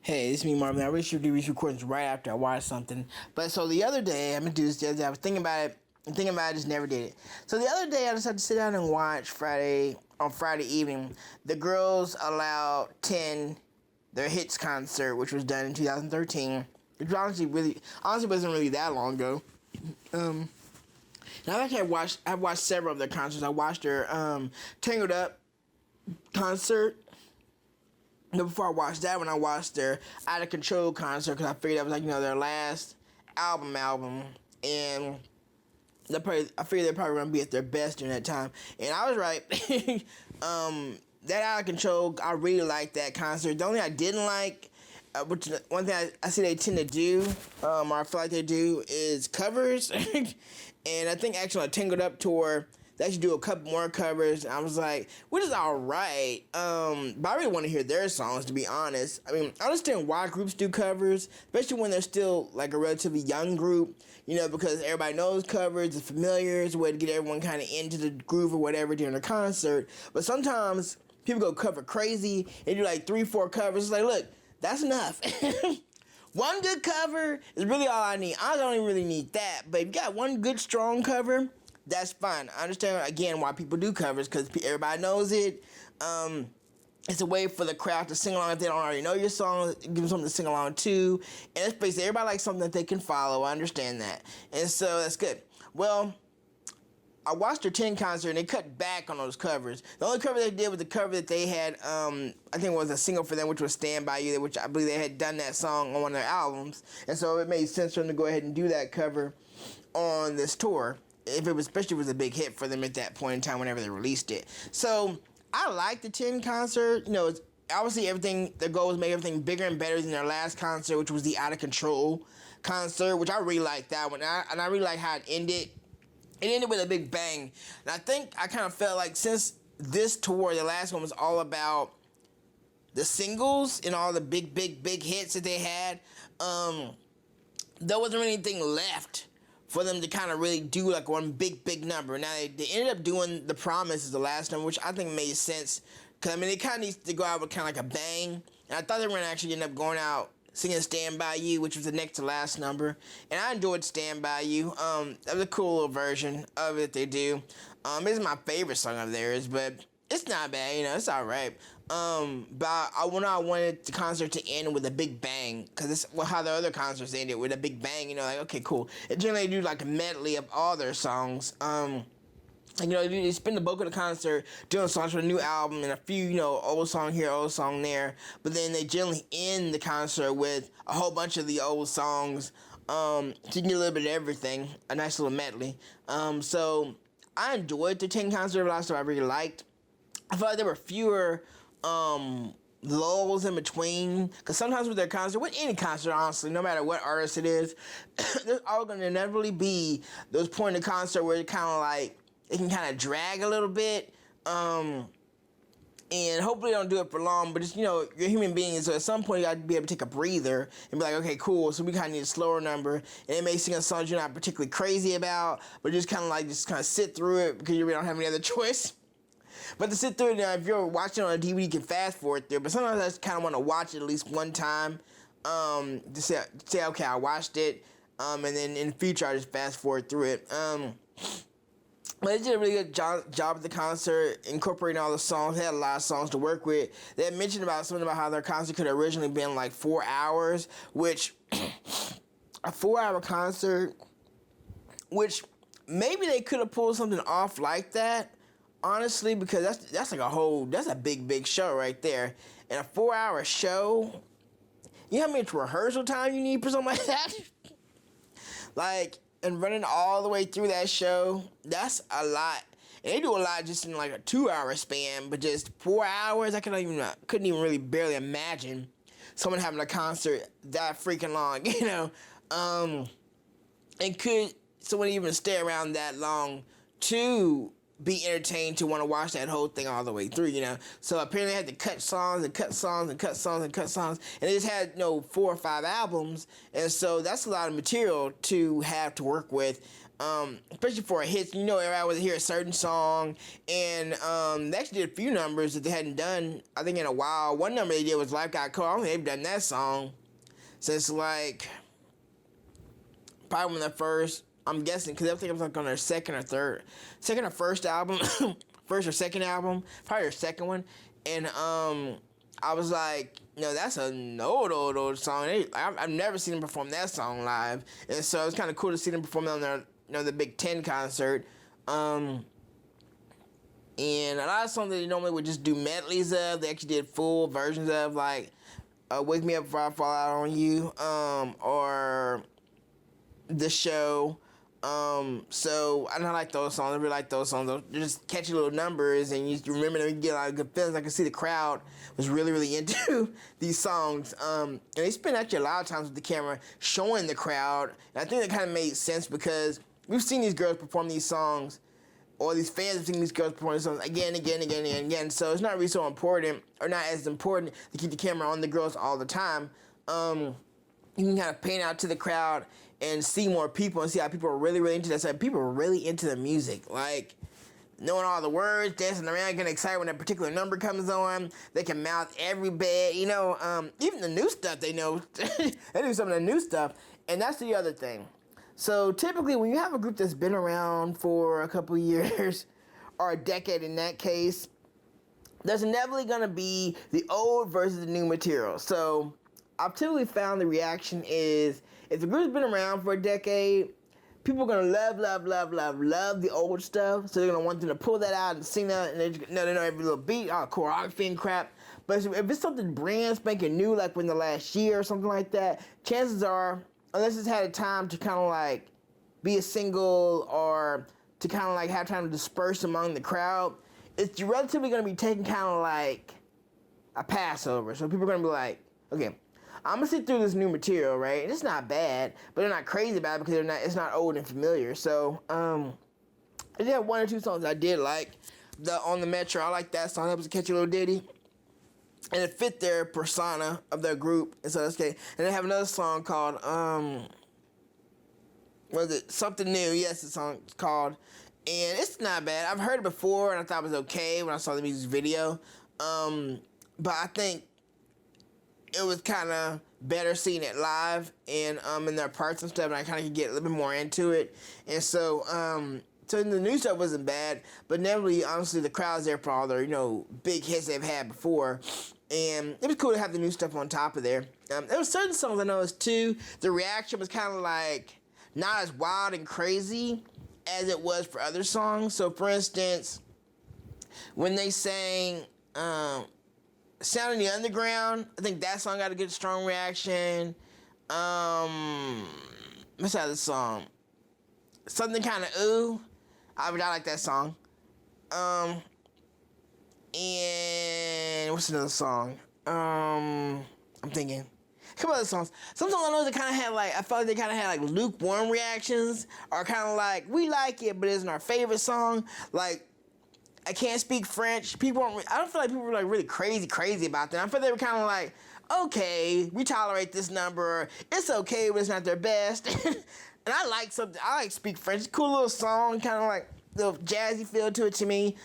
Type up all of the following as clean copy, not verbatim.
Hey, it's me, Marvin. I really should do these recordings right after I watch something. But so the other day, I'm gonna do this the other day. I was thinking about it, just never did it. So the other day, I decided to sit down and watch on Friday evening, the girls Aloud 10, their hits concert, which was done in 2013. Which honestly wasn't really that long ago. And I've watched several of their concerts. I watched their Tangled Up concert. But before I watched that one, I watched their Out of Control concert because I figured that was their last album, and I figured they're probably gonna be at their best during that time, and I was right. That Out of Control, I really liked that concert. The only thing I didn't like, which one thing I see they tend to do, or I feel like they do, is covers, and I think actually on a Tangled Up tour, they should do a couple more covers. And I was like, which is alright. But I really want to hear their songs, to be honest. I mean, I understand why groups do covers, especially when they're still like a relatively young group, because everybody knows covers, it's familiar, it's a way to get everyone kind of into the groove or whatever during a concert. But sometimes people go cover crazy and do like 3-4 covers. It's like, look, that's enough. One good cover is really all I need. I don't even really need that. But if you got one good, strong cover, that's fine. I understand, again, why people do covers, because everybody knows it. It's a way for the crowd to sing along if they don't already know your song. Give them something to sing along to. And it's basically, everybody likes something that they can follow. I understand that. And so, that's good. Well, I watched their 10 concert, and they cut back on those covers. The only cover they did was the cover that they had, I think it was a single for them, which was Stand By You, which I believe they had done that song on one of their albums. And so it made sense for them to go ahead and do that cover on this tour, especially if it was a big hit for them at that point in time whenever they released it. So I like the 10 concert. It's obviously their goal was to make everything bigger and better than their last concert, which was the Out of Control concert, which I really liked that one. And I really like how it ended. It ended with a big bang. And I think I kind of felt like since this tour, the last one was all about the singles and all the big hits that they had, there wasn't really anything left for them to kind of really do like one big number. Now they ended up doing The Promise as the last number, which I think made sense, because they kind of needs to go out with kind of like a bang. And I thought they were going to actually end up going out singing Stand By You, which was the next to last number, and I enjoyed Stand By You. That was a cool little version of it they do. It's my favorite song of theirs, but it's not bad, it's alright. But I wanted the concert to end with a big bang, because it's how the other concerts ended, with a big bang, like, okay, cool. And generally they do like a medley of all their songs. They spend the bulk of the concert doing songs for the new album and a few, old song here, old song there. But then they generally end the concert with a whole bunch of the old songs. So you can get a little bit of everything, a nice little medley. So I enjoyed the 10 concert. A lot of stuff I really liked. I felt like there were fewer lulls in between, because sometimes with their concert, with any concert, honestly, no matter what artist it is, there's always going to inevitably be those points in the concert where it kind of like, it can kind of drag a little bit, and hopefully don't do it for long, but just, you're a human being, so at some point you got to be able to take a breather and be like, okay, cool, so we kind of need a slower number, and it may sing a song you're not particularly crazy about, but just kind of sit through it, because you really don't have any other choice. But to sit through it, if you're watching on a DVD, you can fast forward through it, but sometimes I just kind of want to watch it at least one time, to say, okay, I watched it, and then in the future I just fast forward through it. But they did a really good job at the concert, incorporating all the songs. They had a lot of songs to work with. They had mentioned something about how their concert could have originally been like 4 hours, which a 4-hour concert, which maybe they could have pulled something off like that, honestly, because that's a big show right there. And a 4-hour show, you know how much rehearsal time you need for something like that? And running all the way through that show, that's a lot. And they do a lot just in like a 2-hour span, but just 4 hours, I couldn't even really barely imagine someone having a concert that freaking long, and could someone even stay around that long to be entertained, to want to watch that whole thing all the way through, So apparently they had to cut songs, and they just had, 4 or 5 albums, and so that's a lot of material to have to work with. Especially for a hit, everybody would hear a certain song, and they actually did a few numbers that they hadn't done, I think, in a while. One number they did was Life Got Cold. I don't think they've done that song since, like, probably when the first, I'm guessing, because I think it was, like, on their second or first album, first or second album, probably their second one, and, I was like, that's an old song. I've never seen them perform that song live, and so it was kind of cool to see them perform it on their, the Big Ten concert. And a lot of songs that they normally would just do medleys of, they actually did full versions of, like, Wake Me Up Before I Fall Out on You, or The Show. So I don't like those songs. I really like those songs. They're just catchy little numbers, and you remember them. You get a lot of good feelings. I can see the crowd was really, really into these songs. And they spent actually a lot of times with the camera showing the crowd. And I think that kind of made sense because we've seen these girls perform these songs, or these fans have seen these girls perform these songs again. So it's not really so important, or not as important, to keep the camera on the girls all the time. You can kind of pan out to the crowd and see more people and see how people are really, really into that. So people are really into the music. Like, knowing all the words, dancing around, getting excited when a particular number comes on. They can mouth every bit, even the new stuff they know. They do some of the new stuff. And that's the other thing. So typically when you have a group that's been around for a couple years, or a decade in that case, there's inevitably going to be the old versus the new material. So I've typically found the reaction is, if the group's been around for a decade, people are going to love the old stuff. So they're going to want them to pull that out and sing that, and they know every little beat, choreography and crap. But if it's something brand spanking new, like within the last year or something like that, chances are, unless it's had a time to kind of like be a single, or to kind of like have time to disperse among the crowd, it's relatively going to be taken kind of like a Passover. So people are going to be like, okay, I'm gonna sit through this new material, right? And it's not bad, but they're not crazy about it because it's not old and familiar. So, I did have one or two songs I did like. The On the Metro, I like that song. That was a catchy little ditty, and it fit their persona of their group. And so that's okay. And they have another song called was it Something New? Yes, the song's called, and it's not bad. I've heard it before, and I thought it was okay when I saw the music video. But I think it was kind of better seeing it live and in their parts and stuff, and I kind of could get a little bit more into it. And so, so the new stuff wasn't bad, but inevitably, honestly, the crowd's there for all their, big hits they've had before. And it was cool to have the new stuff on top of there. There were certain songs I noticed too, the reaction was kind of like not as wild and crazy as it was for other songs. So, for instance, when they sang Sound in the Underground, I think that song got a good strong reaction. What's that other song? Something Kind of Ooh. I like that song. And what's another song? I'm thinking. A couple other songs. Some songs I know that kind of had I felt like they kind of had lukewarm reactions, or kind of like, we like it, but it isn't our favorite song. Like, I Can't Speak French. I don't feel like people were really crazy about that. I feel they were kind of like, okay, we tolerate this number. It's okay, but it's not their best. And I like Speak French. It's a cool little song, kind of like little jazzy feel to it to me.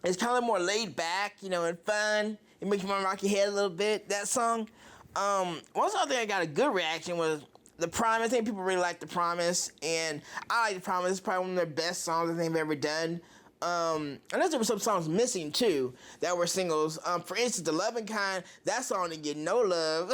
It's kind of more laid back, and fun. It makes you want to rock your head a little bit. That song. One other thing I got a good reaction was The Promise. I think people really like The Promise, and I like The Promise. It's probably one of their best songs I think they've ever done. And there were some songs missing too that were singles. For instance, The Loving Kind, that song didn't get no love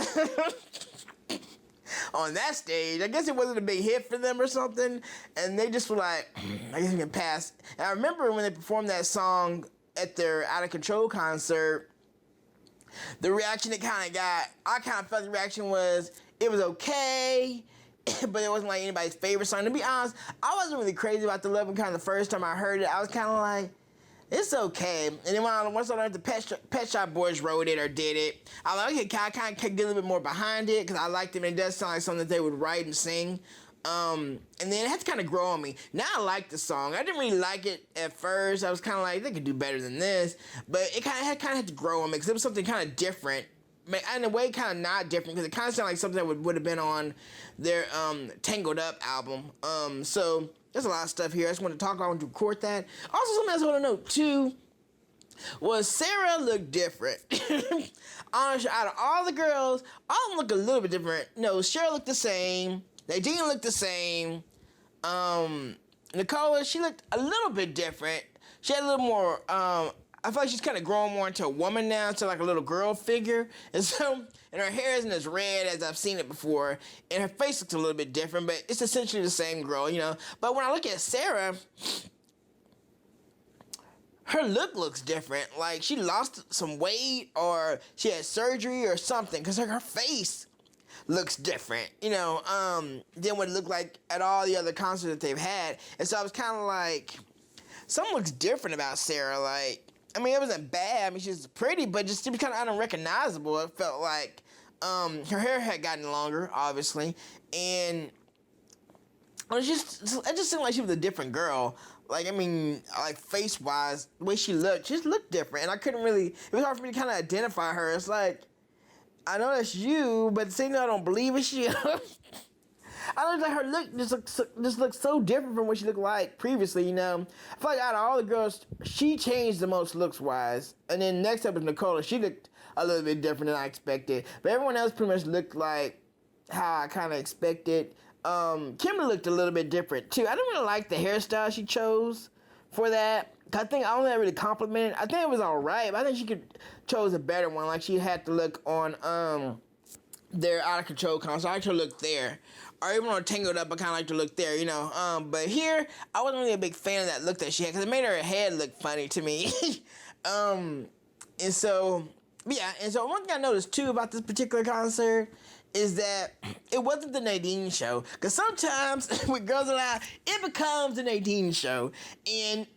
on that stage. I guess it wasn't a big hit for them or something, and they just were like, I guess we can pass. And I remember when they performed that song at their Out of Control concert, the reaction it kind of got, I kind of felt the reaction was, it was okay, but it wasn't anybody's favorite song. To be honest, I wasn't really crazy about The Loving Kind the first time I heard it. I was kind of like, it's okay. And then once I learned the Pet Shop Boys wrote it or did it, I was like, okay, I kind of get a little bit more behind it because I liked it, and it does sound like something that they would write and sing. And then it had to kind of grow on me. Now I like the song. I didn't really like it at first. I was kind of like, they could do better than this. But it kind of had to grow on me because it was something kind of different in a way kind of not different because it kind of sounded like something that would have been on their Tangled Up album. So there's a lot of stuff here I just want to talk about and record that. Also, something else I want to note too was Sarah looked different. Honestly, out of all the girls, all of them look a little bit different. No, Cheryl looked the same. Nadine looked the same. Nicola, she looked a little bit different. She had a little more, I feel like she's kind of growing more into a woman now, to like a little girl figure. And so, and her hair isn't as red as I've seen it before. And her face looks a little bit different, but it's essentially the same girl, you know. But when I look at Sarah, her look looks different. Like she lost some weight or she had surgery or something. Because her face looks different, you know, than what it looked like at all the other concerts that they've had. And so I was kind of like, something looks different about Sarah. Like, I mean, it wasn't bad. I mean, she's pretty, but just to be kind of unrecognizable. It felt like her hair had gotten longer, obviously, and it just seemed like she was a different girl. Like, I mean, like face-wise, the way she just looked different, and I couldn't really. It was hard for me to kind of identify her. It's like, I know that's you, but at the same time, I don't believe it's you. I looked like her look just looks so different from what she looked like previously, you know. I feel like out of all the girls, she changed the most looks-wise. And then next up is Nicola. She looked a little bit different than I expected. But everyone else pretty much looked like how I kind of expected. Kimberly looked a little bit different, too. I didn't really like the hairstyle she chose for that. I think I only really complimented. I think it was all right, but I think she could chose a better one. Like she had to look on their Out of Control concert. I like to look there. Or even on Tangled Up, I kind of like to look there, you know. But here, I wasn't really a big fan of that look that she had because it made her head look funny to me. And so, yeah. And so one thing I noticed, too, about this particular concert is that it wasn't the Nadine show. Because sometimes with Girls Aloud, it becomes the Nadine show. And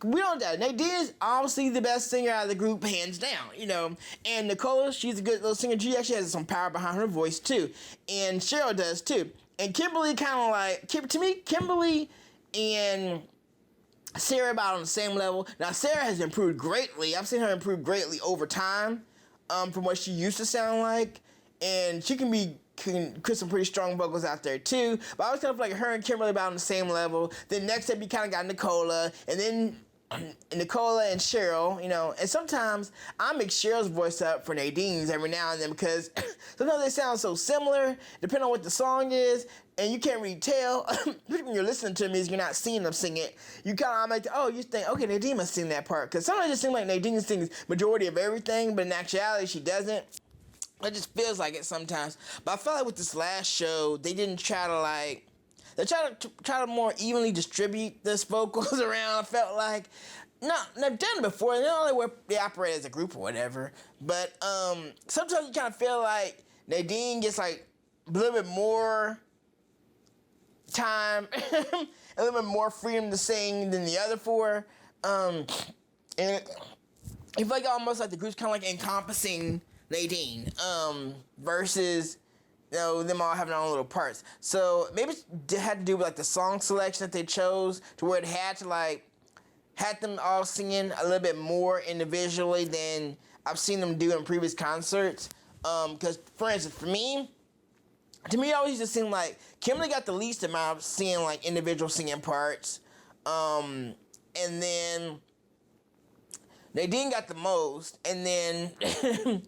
we don't doubt it. Nadine is obviously the best singer out of the group, hands down, you know. And Nicola, she's a good little singer. She actually has some power behind her voice, too. And Cheryl does, too. And Kimberly kind of like, to me, Kimberly and Sarah about on the same level. Now, Sarah has improved greatly. I've seen her improve greatly over time from what she used to sound like. And she can put some pretty strong vocals out there too. But I was kind of like her and Kimberly about on the same level. Then next up you kind of got Nicola, and then Nicola and Cheryl, you know. And sometimes I mix Cheryl's voice up for Nadine's every now and then because sometimes they sound so similar, depending on what the song is, and you can't really tell when you're listening to them is you're not seeing them sing it. You kind of like, oh, you think, okay, Nadine must sing that part. Because sometimes it seems like Nadine sings majority of everything, but in actuality she doesn't. It just feels like it sometimes. But I felt like with this last show, they didn't try to like... They try to more evenly distribute this vocals around. I felt like... No, they've done it before. They don't know where they operate as a group or whatever. But sometimes you kind of feel like Nadine gets like a little bit more time, a little bit more freedom to sing than the other four. And I feel like almost like the group's kind of like encompassing Nadine, versus, you know, them all having their own little parts. So maybe it had to do with like the song selection that they chose to where it had them all singing a little bit more individually than I've seen them do in previous concerts. Because for instance, to me, it always just seemed like Kimberly got the least amount of seeing like individual singing parts. And then Nadine got the most, and then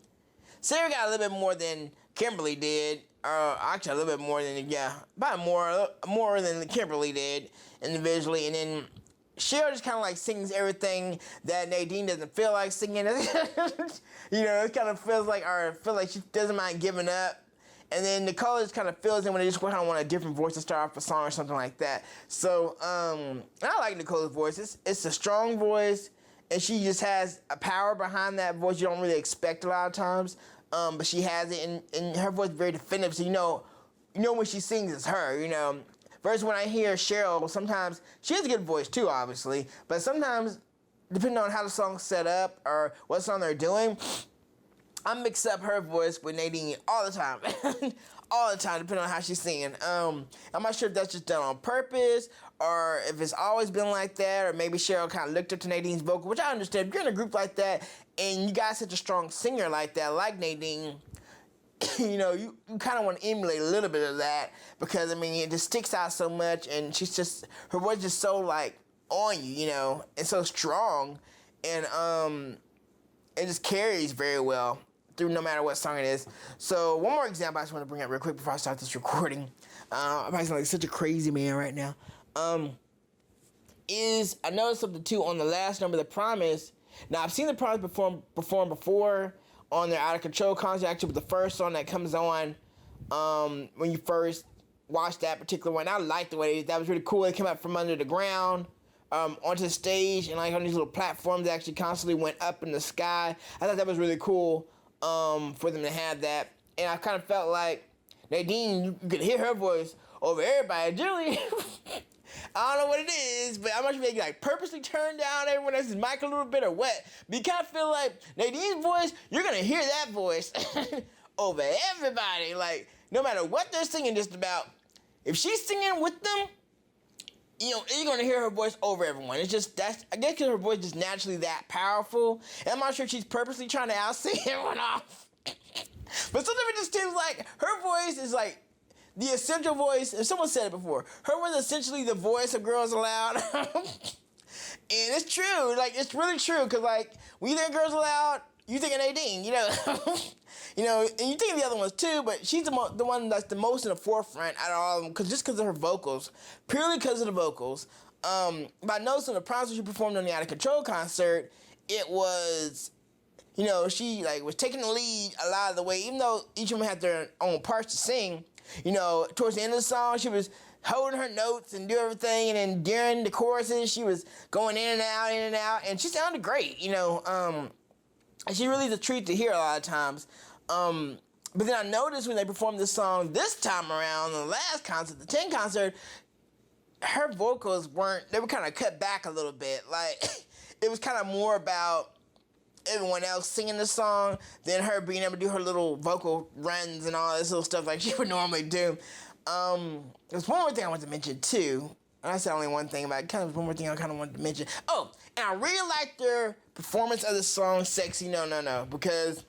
Sarah got a little bit more than Kimberly did, or actually a little bit more than, about more than Kimberly did individually, and then Cheryl just kind of like sings everything that Nadine doesn't feel like singing. You know, it kind of feels like, or feel like she doesn't mind giving up. And then Nicola just kind of fills in when they just kind of want a different voice to start off a song or something like that. So, I like Nicola's voice. It's a strong voice, and she just has a power behind that voice you don't really expect a lot of times. But she has it, and her voice is very definitive, so you know when she sings it's her, you know. Versus when I hear Cheryl, sometimes she has a good voice too, obviously, but sometimes, depending on how the song's set up or what song they're doing, I mix up her voice with Nadine all the time. All the time, depending on how she's singing. I'm not sure if that's just done on purpose or if it's always been like that, or maybe Cheryl kind of looked up to Nadine's vocal, which I understand. If you're in a group like that and you got such a strong singer like that, like Nadine, you know, you kind of want to emulate a little bit of that, because I mean, it just sticks out so much, and her voice is just so like on you, you know, and so strong, and it just carries very well through no matter what song it is. So one more example I just want to bring up real quick before I start this recording. I'm probably like such a crazy man right now. Is I noticed something too on the last number, The Promise. Now I've seen The Promise perform before on their Out of Control concert, actually with the first song that comes on when you first watch that particular one. I liked the way that was really cool. It came out from under the ground onto the stage, and like on these little platforms that actually constantly went up in the sky. I thought that was really cool for them to have that. And I kind of felt like Nadine, you could hear her voice over everybody. Generally, I don't know what it is, but I'm not sure if they like purposely turn down everyone else's mic a little bit or what. But you kind of feel like Nadine's voice, you're going to hear that voice over everybody. Like, no matter what they're singing just about, if she's singing with them, you know, you're going to hear her voice over everyone. It's just, I guess because her voice is naturally that powerful. And I'm not sure if she's purposely trying to out-sing everyone off. But sometimes it just seems like her voice is like the essential voice. And someone said it before. Her was essentially the voice of Girls Aloud. And it's true. Like, it's really true. Because, like, when you think of Girls Aloud, you think of Nadine, you know. You know, and you think of the other ones too, but she's the one that's the most in the forefront out of all of them, just because of her vocals. Purely because of the vocals. But I noticed in The Promise she performed on the Out of Control concert, it was, you know, she like was taking the lead a lot of the way, even though each of them had their own parts to sing. You know, towards the end of the song, she was holding her notes and do everything, and then during the choruses, she was going in and out, and she sounded great, you know. She really is a treat to hear a lot of times. But then I noticed when they performed this song this time around, the last concert, the 10 concert, her vocals they were kind of cut back a little bit. Like, it was kind of more about everyone else singing the song than her being able to do her little vocal runs and all this little stuff like she would normally do. There's one more thing I wanted to mention too. And I said only one thing about it. Kind of one more thing I kind of wanted to mention. Oh, and I really liked their performance of the song "Sexy No No No" because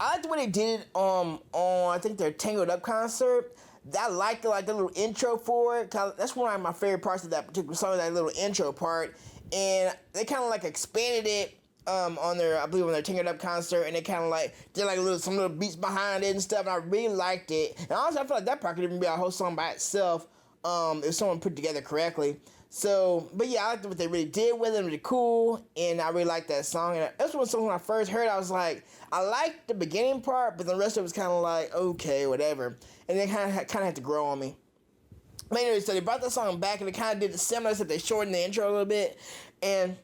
I liked the way they did it on I think their Tangled Up concert. I liked the little intro for it. That's one of my favorite parts of that particular song, that little intro part. And they kind of like expanded it on their Tangled Up concert, and they kind of like did like some little beats behind it and stuff. And I really liked it. And honestly, I feel like that part could even be a whole song by itself if someone put it together correctly. So, but yeah, I liked what they really did with it. Really cool, and I really liked that song. And that's one song when I first heard it, I was like, I liked the beginning part, but the rest of it was kind of like, okay, whatever. And they kind of had to grow on me. But anyway, so they brought that song back, and they kind of did the similar, except they shortened the intro a little bit, and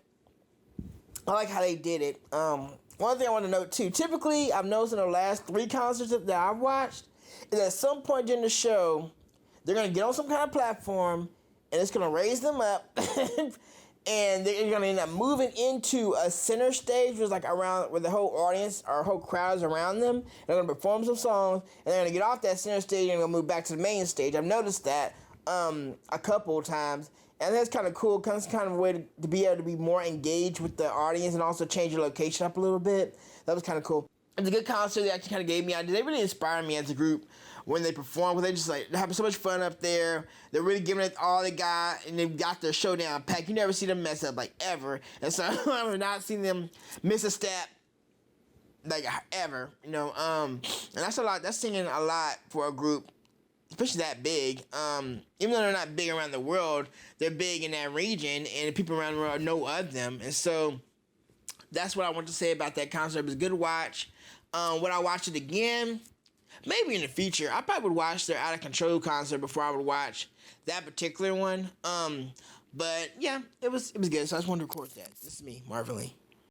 I like how they did it. One thing I want to note too, typically I've noticed in the last 3 concerts that I've watched, is at some point during the show, they're going to get on some kind of platform, and it's going to raise them up, and they're going to end up moving into a center stage, which is like around where the whole audience or whole crowd is around them. They're going to perform some songs, and they're going to get off that center stage and going to move back to the main stage. I've noticed that a couple of times, and that's kind of cool, because it's kind of a way to be able to be more engaged with the audience and also change your location up a little bit. That was kind of cool. It was a good concert. They actually kind of gave me ideas. They really inspired me as a group when they perform, because they just like, they're having so much fun up there. They're really giving it all they got, and they've got their showdown packed. You never see them mess up, like, ever. And so I've not seen them miss a step, like, ever, you know. And that's a lot. That's singing a lot for a group, especially that big. Even though they're not big around the world, they're big in that region, and people around the world know of them. And so that's what I want to say about that concert. It was a good watch. Would I watch it again? Maybe in the future. I probably would watch their Out of Control concert before I would watch that particular one. But yeah, it was good. So I just wanted to record that. This is me, Marvin Lee.